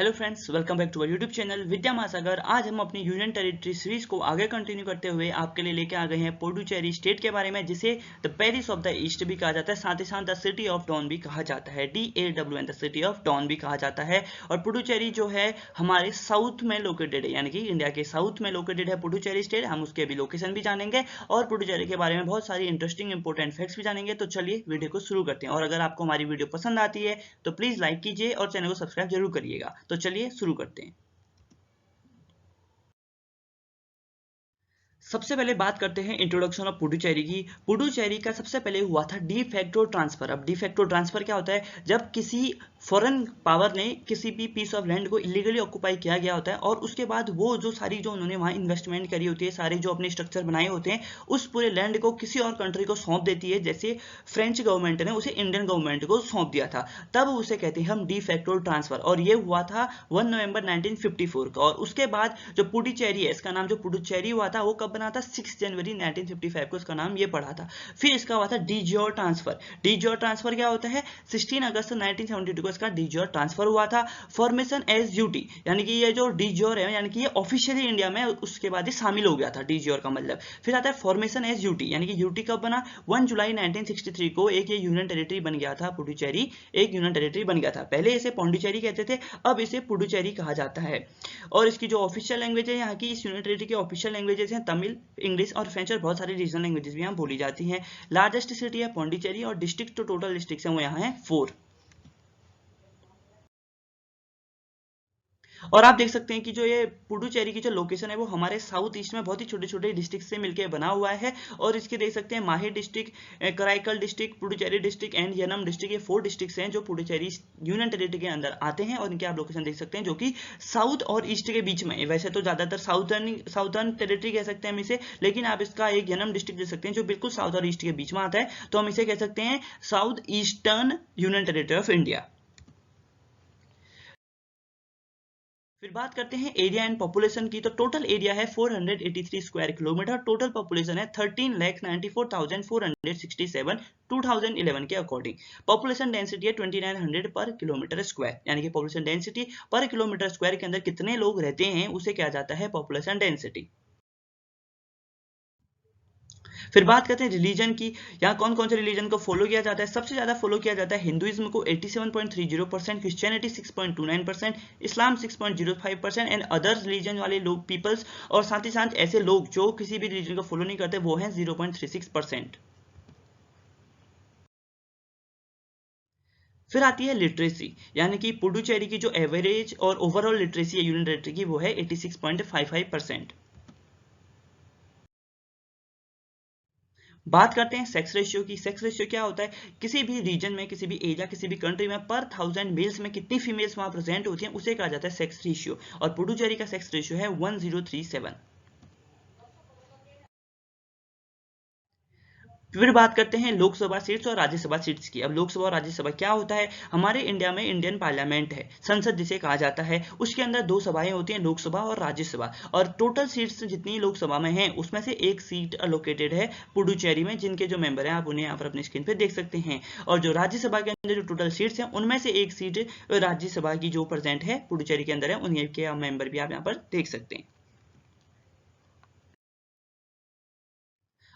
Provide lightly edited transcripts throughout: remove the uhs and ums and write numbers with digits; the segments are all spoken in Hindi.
Hello friends, welcome back to our YouTube channel Vidya Mahasagar. आज हम अपनी यूनियन टेरिटरी सीरीज को आगे कंटिन्यू करते हुए आपके लिए लेके आ गए हैं पुडुचेरी स्टेट के बारे में, जिसे the Paris of the east भी कहा जाता है, साथ ही साथ द सिटी ऑफ डॉन भी कहा जाता है, DAWN the city of dawn भी कहा जाता है। और पुडुचेरी जो है हमारे साउथ में लोकेटेड है, यानी कि इंडिया के साउथ में लोकेटेड है पुडुचेरी स्टेट। हम उसके अभी लोकेशन भी जानेंगे और पुडुचेरी के बारे में बहुत सारी इंटरेस्टिंग इंपॉर्टेंट फैक्ट्स भी जानेंगे। तो चलिए वीडियो को शुरू करते हैं, और अगर आपको हमारी वीडियो पसंद आती है तो प्लीज लाइक कीजिए और चैनल को सब्सक्राइब जरूर करिएगा। तो चलिए शुरू करते हैं। सबसे पहले बात करते हैं इंट्रोडक्शन ऑफ पुडुचेरी की। पुडुचेरी का सबसे पहले हुआ था डी फैक्टो ट्रांसफर। अब डी फैक्टो ट्रांसफर क्या होता है? जब किसी फॉरेन पावर ने किसी भी पीस ऑफ लैंड को इलीगली ऑक्युपाई किया गया होता है और उसके बाद वो जो सारी जो उन्होंने वहां इन्वेस्टमेंट करी होती है, सारे जो अपने स्ट्रक्चर बनाए होते हैं, उस पूरे लैंड को किसी और कंट्री को सौंप देती है। जैसे फ्रेंच गवर्नमेंट ने उसे इंडियन गवर्नमेंट को सौंप दिया था, तब उसे कहते हैं हम डी फैक्टो ट्रांसफर। और ये हुआ था 1 नवंबर 1954 का। और उसके बाद जो पुडुचेरी है, इसका नाम जो पुडुचेरी हुआ था वो कब बना था? 6 जनवरी 1955 को इसका नाम ये पड़ा था। फिर इसका हुआ था D jure transfer. D jure transfer क्या होता है? 16 अगस्त 1972 को इसका डी ज्योर ट्रांसफर हुआ था। फॉर्मेशन एज यूटी, यानी कि ये जो डी ज्योर है, यानी कि ये ऑफिशियली इंडिया में उसके बाद ही शामिल हो गया था डी ज्योर का मतलब। फिर आता है फॉर्मेशन एज यूटी, यानी कि यूटी कब बना? 1 जुलाई 1963 को एक ये यूनियन टेरिटरी बन गया था। पुडुचेरी एक यूनियन टेरिटरी बन गया था। पहले इसे पौंडीचेरी कहते थे, अब इसे पुडुचेरी कहा जाता है। और इसकी जो ऑफिशियल लैंग्वेज है, यहाँ की इस यूनियन टेरिटरी की ऑफिशियल लैंग्वेजेस हैं तमिल, इंग्लिश और फ्रेंच, और बहुत सारी रीजनल लैंग्वेजेस भी यहाँ बोली जाती हैं। लार्जेस्ट सिटी है पौंडीचेरी, और डिस्ट्रिक्ट तो टोटल डिस्ट्रिक्ट हैं वो यहाँ है 4। और आप देख सकते हैं कि जो ये पुडुचेरी की जो लोकेशन है वो हमारे साउथ ईस्ट में बहुत ही छोटे छोटे डिस्ट्रिक्ट से मिलकर बना हुआ है। और इसके देख सकते हैं माहे district, Karaikal district, Puducherry district and Yanam district, ये 4 डिस्ट्रिक्ट हैं जो पुडुचेरी यूनियन टेरिटरी के अंदर आते हैं। और इनके आप लोकेशन देख सकते हैं जो कि साउथ और ईस्ट के बीच में है। वैसे तो ज्यादातर साउथर्न टेरिटरी कह सकते हैं हम इसे, लेकिन आप इसका एक यनम डिस्ट्रिक्ट देख सकते हैं जो बिल्कुल साउथ और ईस्ट के बीच में आता है, तो हम इसे कह सकते हैं south eastern union territory of India. फिर बात करते हैं एरिया एंड पॉपुलेशन की। तो टोटल एरिया है 483 स्क्वायर किलोमीटर, टोटल पॉपुलेशन है 13,94,467 2011 के अकॉर्डिंग। पॉपुलेशन डेंसिटी है 2900 पर किलोमीटर स्क्वायर, यानी कि पॉपुलेशन डेंसिटी पर किलोमीटर स्क्वायर के अंदर कितने लोग रहते हैं उसे कहा जाता है पॉपुलेशन डेंसिटी। फिर बात करते हैं रिलीजन की। यहाँ कौन कौन से रिलीजन को फॉलो किया जाता है? सबसे ज्यादा फॉलो किया जाता है हिंदुइज्म को 87.30%, Christianity 6.29%, Islam 6.05% and other religion वाले लोग पीपल्स, और साथ ही साथ ऐसे लोग जो किसी भी रिलीजन को फॉलो नहीं करते वो हैं 0.36%। फिर आती है लिटरेसी, यानी कि पुडुचेरी की जो एवरेज और ओवरऑल लिटरेसी है यूनियन टेरिटरी की वो है 86.55%। बात करते हैं सेक्स रेशियो की। सेक्स रेशियो क्या होता है? किसी भी रीजन में, किसी भी एरिया, किसी भी कंट्री में पर 1000 मेल्स में कितनी फीमेल्स वहां प्रेजेंट होती हैं उसे कहा जाता है सेक्स रेशियो। और पुडुचेरी का सेक्स रेशियो है 1037। फिर बात करते हैं लोकसभा सीट्स और राज्यसभा सीट्स की। अब लोकसभा और राज्यसभा क्या होता है? हमारे इंडिया में इंडियन पार्लियामेंट है, संसद जिसे कहा जाता है, उसके अंदर 2 सभाएं होती हैं, लोकसभा और राज्यसभा। और टोटल सीट्स जितनी लोकसभा में हैं उसमें से एक सीट अलोकेटेड है पुडुचेरी में, जिनके जो मेंबर हैं आप उन्हें यहाँ पर अपनी स्क्रीन पर देख सकते हैं। और जो राज्यसभा के अंदर जो टोटल सीट्स हैं उनमें से एक सीट राज्यसभा की जो प्रेजेंट है पुडुचेरी के अंदर है, उनके मेंबर भी आप यहाँ पर देख सकते हैं।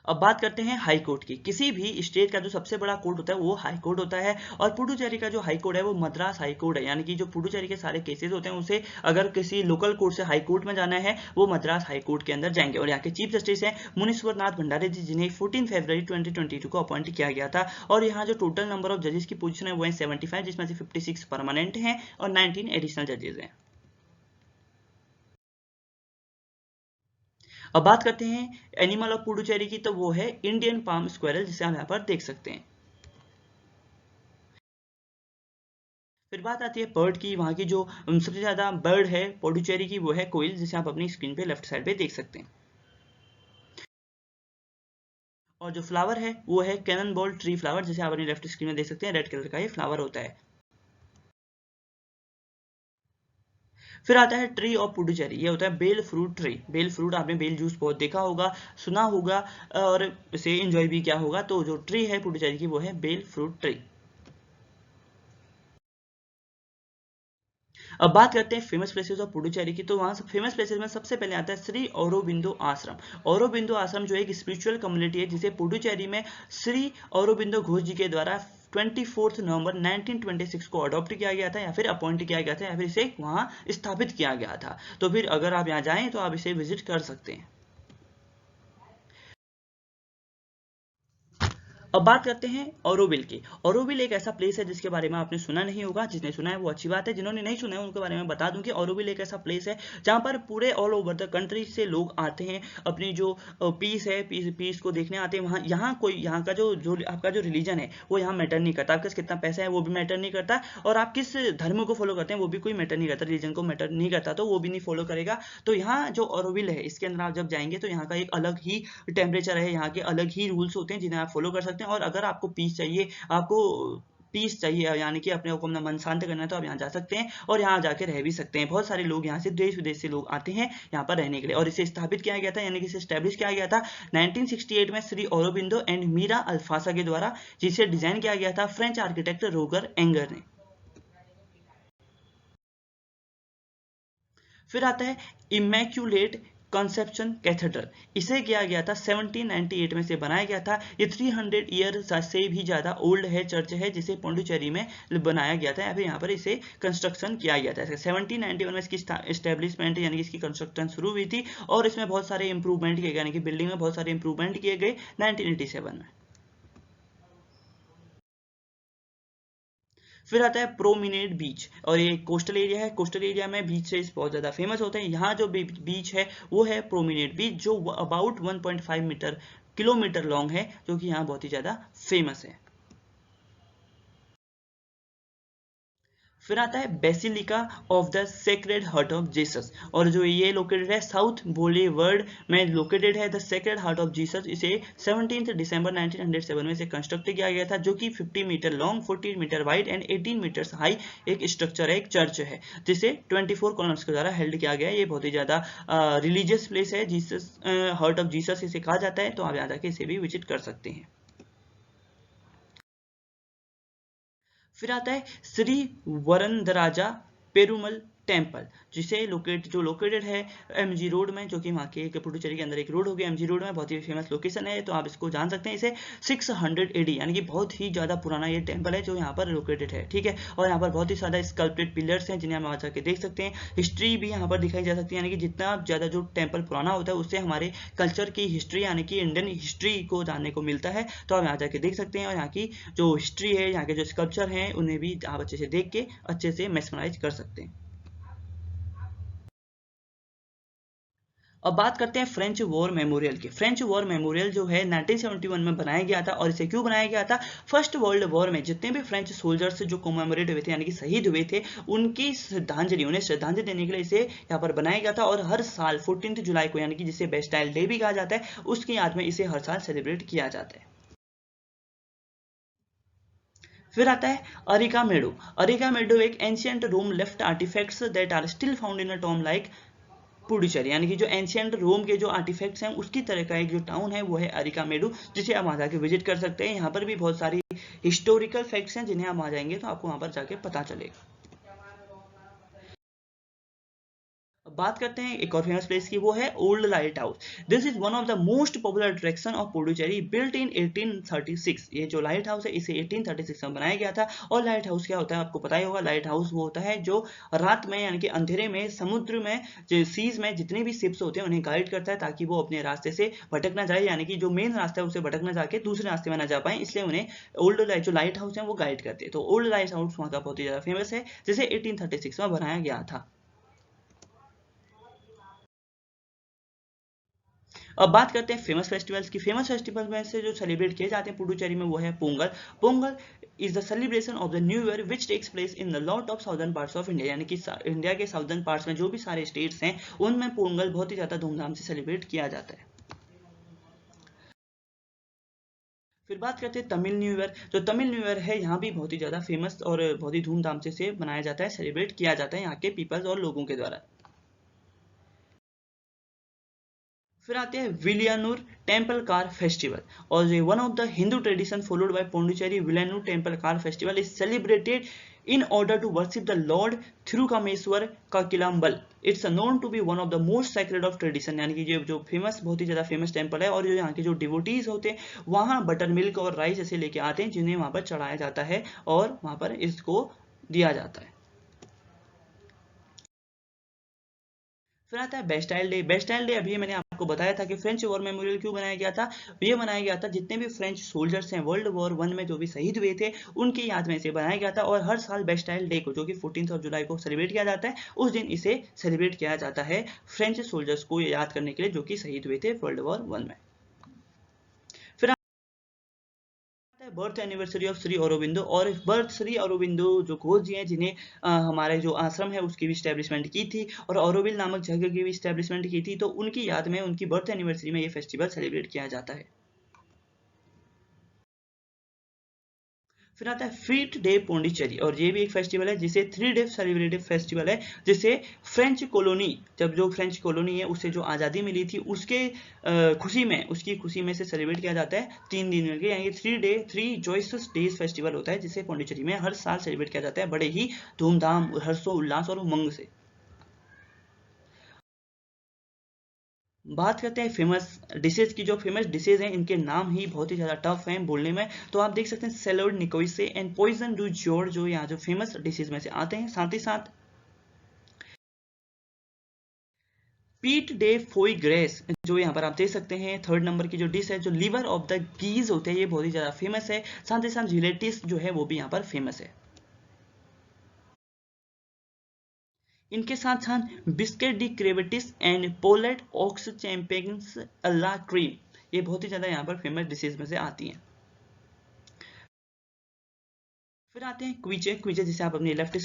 अब बात करते हैं हाई कोर्ट की। किसी भी स्टेट का जो सबसे बड़ा कोर्ट होता है वो हाई कोर्ट होता है, और पुडुचेरी का जो हाई कोर्ट है वो मद्रास हाई कोर्ट है, यानी कि जो पुडुचेरी के सारे केसेस होते हैं उसे अगर किसी लोकल कोर्ट से हाई कोर्ट में जाना है वो मद्रास हाई कोर्ट के अंदर जाएंगे। और यहाँ के चीफ जस्टिस हैं मुनीश्वर नाथ भंडारी जी, जिन्हें 14 फरवरी 2022 को अपॉइंट किया गया था। और यहाँ जो टोटल नंबर ऑफ जजेस की पोजीशन है वो है 75, जिसमें से 56 परमानेंट हैं और 19 एडिशनल जजेस हैं। अब बात करते हैं एनिमल ऑफ पुडुचेरी की, तो वो है इंडियन पाम स्क्वायरल, जिसे हम यहाँ पर देख सकते हैं। फिर बात आती है बर्ड की। वहां की जो सबसे ज्यादा बर्ड है पुडुचेरी की वो है कोयल, जिसे आप अपनी स्क्रीन पे लेफ्ट साइड पे देख सकते हैं। और जो फ्लावर है वो है कैनन बॉल ट्री फ्लावर, जिसे आप अपनी लेफ्ट स्क्रीन में देख सकते हैं। रेड कलर का ये फ्लावर होता है। फिर आता है ट्री ऑफ पुडुचेरी, ये होता है bael fruit tree. Bael fruit आपने बेल जूस बहुत देखा होगा, सुना होगा, और इसे एंजॉय भी किया होगा। तो जो ट्री है पुडुचेरी की वो है बेल फ्रूट ट्री। अब बात करते हैं फेमस प्लेसेस ऑफ पुडुचेरी की। तो वहाँ से फेमस प्लेसेस में सबसे पहले आता है श्री औरोबिंदो आश्रम। औरोबिंदो आश्रम जो एक स्पिरिचुअल कम्युनिटी है जिसे पुडुचेरी में श्री औरोबिंदो घोष जी के द्वारा 24 नवंबर 1926 को अडॉप्ट किया गया था, या फिर अपॉइंट किया गया था, या फिर इसे वहाँ स्थापित किया गया था। तो फिर अगर आप यहाँ जाएं तो आप इसे विजिट कर सकते हैं। अब बात करते हैं ऑरोविल की। ऑरोविल एक ऐसा प्लेस है जिसके बारे में आपने सुना नहीं होगा, जिसने सुना है वो अच्छी बात है, जिन्होंने नहीं सुना है उनके बारे में बता दूं कि ऑरोविल एक ऐसा प्लेस है जहां पर पूरे ऑल ओवर द कंट्री से लोग आते हैं, अपनी जो पीस है, पीस को देखने आते हैं वहाँ। यहाँ कोई यहाँ का जो आपका जो रिलीजन है वो यहाँ मैटर नहीं करता, आपके कितना पैसा है वो भी मैटर नहीं करता, और आप किस धर्म को फॉलो करते हैं वो भी कोई मैटर नहीं करता, रिलीजन को मैटर नहीं करता तो वो भी नहीं फॉलो करेगा। तो यहाँ जो ऑरोविल है इसके अंदर आप जब जाएंगे तो यहाँ का एक अलग ही टेम्परेचर है, यहाँ के अलग ही रूल्स होते हैं जिन्हें आप फॉलो कर सकते हैं। और अगर आपको पीस चाहिए, आपको पीस चाहिए, यानी कि अपने को अपना मन शांत करना है, तो आप यहाँ जा सकते हैं और यहाँ जाके रह भी सकते हैं। बहुत सारे लोग यहाँ से देश विदेश से लोग आते हैं यहाँ पर रहने के लिए। और इसे स्थापित किया गया था, यानी कि इसे स्टैब्लिश किया गया था 1968 में श्री औरोबिंदो एंड मीरा अल्फासा के द्वारा, जिसे डिजाइन किया गया था फ्रेंच आर्किटेक्ट रोगर एंगर ने। फिर आता है इमैक्युलेट कंसेप्शन कैथेड्रल। इसे किया गया था 1798 में से बनाया गया था। ये 300 ईयर से भी ज्यादा ओल्ड है, चर्च है, जिसे पौंडीचेरी में बनाया गया था, या फिर यहाँ पर इसे कंस्ट्रक्शन किया गया था। 1791 में इसकी एस्टेब्लिशमेंट यानी कि इसकी कंस्ट्रक्शन शुरू हुई थी, और इसमें बहुत सारे इंप्रूवमेंट किए गए, यानी कि बिल्डिंग में बहुत सारे इंप्रूवमेंट किए गए 1987 में। फिर आता है प्रोमिनेट बीच, और ये कोस्टल एरिया है। कोस्टल एरिया में बीचेस बहुत ज्यादा फेमस होते हैं। यहाँ जो बीच है वो है प्रोमिनेट बीच, जो अबाउट 1.5 मीटर किलोमीटर लॉन्ग है, जो कि यहाँ बहुत ही ज्यादा फेमस है। फिर आता है basilica of the sacred heart of Jesus, और जो ये लोकेटेड है साउथ बोलीवर्ड में लोकेटेड है the sacred heart of Jesus. इसे 17 दिसंबर 1907 में इसे कंस्ट्रक्ट किया गया था, जो कि 50 metre long, 14 metre wide and 18 metres high एक स्ट्रक्चर है, एक चर्च है, जिसे 24 कॉलम्स के द्वारा हेल्ड किया गया है। ये बहुत ही ज्यादा रिलीजियस प्लेस है, जीसस हार्ट ऑफ जीसस इसे कहा जाता है। तो आप यहाँ जाके इसे भी विजिट कर सकते हैं। फिर आता है श्री वरंदराजा पेरुमल टेम्पल, जो लोकेटेड है एमजी रोड में, जो कि वहाँ के पुडुचेरी के अंदर एक रोड हो गया एमजी रोड में, बहुत ही फेमस लोकेशन है। तो आप इसको जान सकते हैं। इसे 600 एडी यानी कि बहुत ही ज्यादा पुराना ये टेम्पल है जो यहाँ पर लोकेटेड है, ठीक है। और यहाँ पर बहुत ही ज्यादा स्कल्प्टेड पिलर्स हैं जिन्हें हम वहाँ जाके देख सकते हैं। हिस्ट्री भी यहाँ पर दिखाई जा सकती है, यानी कि जितना ज्यादा जो टेम्पल पुराना होता है उससे हमारे कल्चर की हिस्ट्री यानी कि इंडियन हिस्ट्री को जानने को मिलता है। तो आप यहाँ जाके देख सकते हैं, और यहाँ की जो हिस्ट्री है, यहाँ के जो स्कल्पचर हैं, उन्हें भी आप अच्छे से देख के अच्छे से मेस्मराइज कर सकते हैं। अब बात करते हैं फ्रेंच वॉर मेमोरियल की। फ्रेंच वॉर मेमोरियल जो है 1971 में बनाया गया था, और इसे क्यों बनाया गया था? फर्स्ट वर्ल्ड वॉर में जितने भी फ्रेंच सोल्जर्स जो कोमेमोरेट हुए थे, यानी कि शहीद हुए थे, उनकी श्रद्धांजलि, उन्हें श्रद्धांजलि देने के लिए इसे यहाँ पर बनाया गया था। और हर साल 14 जुलाई को, यानी कि जिसे बेस्टाइल डे भी कहा जाता है, उसकी याद में इसे हर साल सेलिब्रेट किया जाता है। फिर आता है अरिका मेडो। अरिका मेडो एक ancient Rome left artefacts that are still found in a tomb like Puducherry, यानी कि जो एंशियंट रोम के जो आर्टिफैक्ट्स हैं उसकी तरह का एक जो टाउन है वो है अरिका मेडू, जिसे आप वहां जाके विजिट कर सकते हैं। यहाँ पर भी बहुत सारी हिस्टोरिकल फैक्ट्स हैं जिन्हें आप वहां जाएंगे तो आपको वहां पर जाके पता चलेगा। अब बात करते हैं एक और फेमस प्लेस की, वो है old light house. This is one of the most popular attraction of Puducherry, built in 1836। ये जो लाइट हाउस है इसे 1836 में बनाया गया था। और लाइट हाउस क्या होता है आपको पता ही होगा। लाइट हाउस वो होता है जो रात में यानी कि अंधेरे में समुद्र में, जो सीज में जितने भी शिप्स होते हैं उन्हें गाइड करता है, ताकि वो अपने रास्ते से भटक ना जाए, यानी कि जो मेन रास्ता है उसे भटक ना जाके दूसरे रास्ते में ना जा पाए, इसलिए उन्हें ओल्ड जो लाइट हाउस है वो गाइड करते हैं। तो ओल्ड लाइट हाउस वहाँ का बहुत ही ज्यादा फेमस है, जिसे 1836 में बनाया गया था। अब बात करते हैं फेमस फेस्टिवल्स की। फेमस फेस्टिवल में से जो सेलिब्रेट किए जाते हैं पुडुचेरी में वो है Pongal. Pongal is the celebration of the new year which takes place in the lot of southern parts of India, यानी कि इंडिया के साउदर्न पार्ट्स में जो भी सारे स्टेट्स हैं उनमें पोंगल बहुत ही ज्यादा धूमधाम से सेलिब्रेट किया जाता है। फिर बात करते हैं तमिल न्यू ईयर। जो तमिल न्यू ईयर है यहाँ भी बहुत ही ज्यादा फेमस और बहुत ही धूमधाम से मनाया जाता है, सेलिब्रेट किया जाता है यहाँ के पीपल्स और लोगों के द्वारा। फिर आते हैं विलियनूर टेम्पल कार फेस्टिवल, और ये one of the Hindu tradition followed by Pondicherry. Villianur temple car festival is celebrated in order to worship the Lord Thirukameswar Kakilambil. It's known to be one of the most sacred of tradition. यानी कि ये जो फेमस, बहुत ही ज़्यादा फेमस टेम्पल है, और जो यहाँ के जो डिवोटीज होते हैं वहाँ बटर मिल्क और राइस ऐसे लेके आते हैं जिन्हें वहाँ पर चढ़ाया जाता है और वहाँ पर इसको दिया जाता है। फिर आता है बेस्टाइल डे। बेस्टाइल डे अभी मैंने आपको बताया था कि फ्रेंच वॉर मेमोरियल क्यों बनाया गया था। ये बनाया गया था जितने भी फ्रेंच सोल्जर्स हैं वर्ल्ड वॉर 1 में जो भी शहीद हुए थे उनकी याद में इसे बनाया गया था, और हर साल बेस्टाइल डे को, जो कि 14 जुलाई को सेलिब्रेट किया जाता है, उस दिन इसे सेलिब्रेट किया जाता है फ्रेंच सोल्जर्स को याद करने के लिए जो कि शहीद हुए थे वर्ल्ड वॉर 1 में। Birth anniversary of Shri Aurobindo, और बर्थ श्री अरबिंदो जो घोष जी हैं जिन्हें हमारे जो आश्रम है उसकी भी स्टैब्लिशमेंट की थी और ऑरोविल नामक जगह की भी स्टैब्लिशमेंट की थी, तो उनकी याद में उनकी बर्थ एनिवर्सरी में ये फेस्टिवल सेलिब्रेट किया जाता है। फिर आता है फीट डे पौंडीचेरी, और ये भी एक फेस्टिवल है जिसे 3 डे सेलिब्रेटिव फेस्टिवल है, जिसे फ्रेंच कॉलोनी, जब जो फ्रेंच कॉलोनी है उससे जो आज़ादी मिली थी उसके उसकी खुशी में से सेलिब्रेट किया जाता है 3 दिन के, यानी 3 जॉयस डेज फेस्टिवल होता है जिसे पौंडीचेरी में हर साल सेलिब्रेट किया जाता है बड़े ही धूमधाम, हर्षोल्लास और उमंग से। बात करते हैं फेमस डिशेज की। जो फेमस डिशेज हैं इनके नाम ही बहुत ही ज़्यादा टफ हैं बोलने में, तो आप देख सकते हैं सैलड निकोइसे एंड पॉइजन डू जोर, जो यहाँ जो फेमस डिशेज में से आते हैं। साथ ही साथ पीट डे फोई ग्रेस, जो यहाँ पर आप देख सकते हैं 3rd नंबर की जो डिश है, जो लिवर ऑफ द गीज होते हैं, ये बहुत ही ज़्यादा फेमस है। साथ ही साथ जिलेटिस जो है वो भी यहाँ पर फेमस है। इनके साथ साथ बिस्किट डी क्रेविटिस एंड पोलेट ऑक्स चैंपियंस अल्ला क्रीम, ये बहुत ही ज़्यादा यहाँ पर फेमस डिशेज में से आती हैं। फिर आते हैं क्विचे। क्विचे जिसे आप अपनी लेफ्ट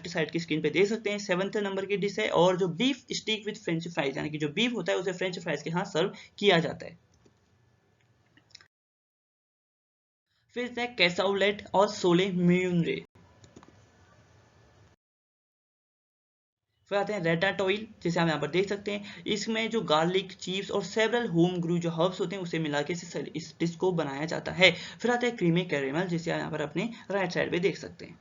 साइड की स्क्रीन पे देख सकते हैं, 7th नंबर की डिश है, और जो beef steak with French fries, यानी कि जो बीफ होता है उसे फ्रेंच फ्राइज के साथ सर्व किया जाता है। फिर है कैसाउलेट और सोले म्यूनरे। फिर आते हैं रेटाटोइल, जिसे आप यहाँ पर देख सकते हैं, इसमें जो गार्लिक, चीव्स और सेवरल होम ग्रू जो हर्ब्स होते हैं उसे मिला के इस डिश को बनाया जाता है। फिर आता है क्रीमी कैरेमल, जिसे आप यहाँ पर अपने राइट साइड पे देख सकते हैं।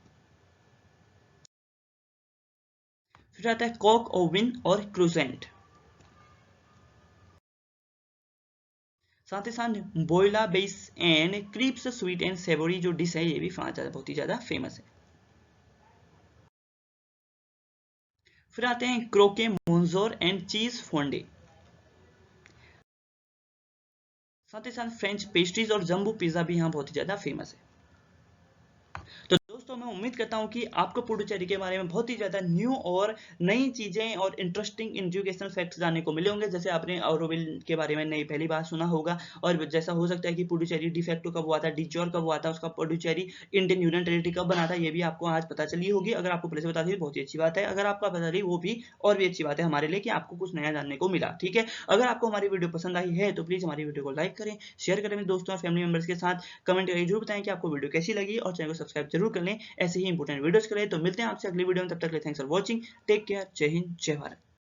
फिर आता है कॉक ओविन और क्रूसेंट। साथ ही साथ bouillabaisse and crepes sweet and savoury जो डिश है ये भी बहुत ही ज्यादा फेमस है। फिर आते हैं क्रोके मोन्जोर एंड चीज फोंडे। साथ ही साथ फ्रेंच पेस्ट्रीज और जम्बो पिज्जा भी यहाँ बहुत ही ज्यादा फेमस है। तो दोस्तों मैं उम्मीद करता हूँ कि आपको पुडुचेरी के बारे में बहुत ही ज़्यादा न्यू और नई चीज़ें और इंटरेस्टिंग एजुकेशनल फैक्ट्स जानने को मिले होंगे, जैसे आपने ऑरोविल के बारे में नई पहली बार सुना होगा, और जैसा हो सकता है कि पुडुचेरी डिफेक्टो कब हुआ था, डिचोर कब हुआ था, उसका पुडुचेरी इंडियन यूनियन टेरिटरी कब बना था, ये भी आपको आज पता चली होगी। अगर आपको पहले से बता दी बहुत ही अच्छी बात है, अगर आपको पता चली वो भी और भी अच्छी बात है हमारे लिए कि आपको कुछ नया जानने को मिला। ठीक है, अगर आपको हमारी वीडियो पसंद आई है तो प्लीज़ हमारी वीडियो को लाइक करें, शेयर करें अपने दोस्तों और फैमिली मेंबर्स के साथ, कमेंट करके जरूर बताएं कि आपको वीडियो कैसी लगी, और चैनल को सब्सक्राइब जरूर कर लें ऐसे ही इंपोर्टेंट वीडियोस के लिए। तो मिलते हैं आपसे अगली वीडियो में, तब तक के लिए thanks for watching, take care, Jai Hind, जय भारत।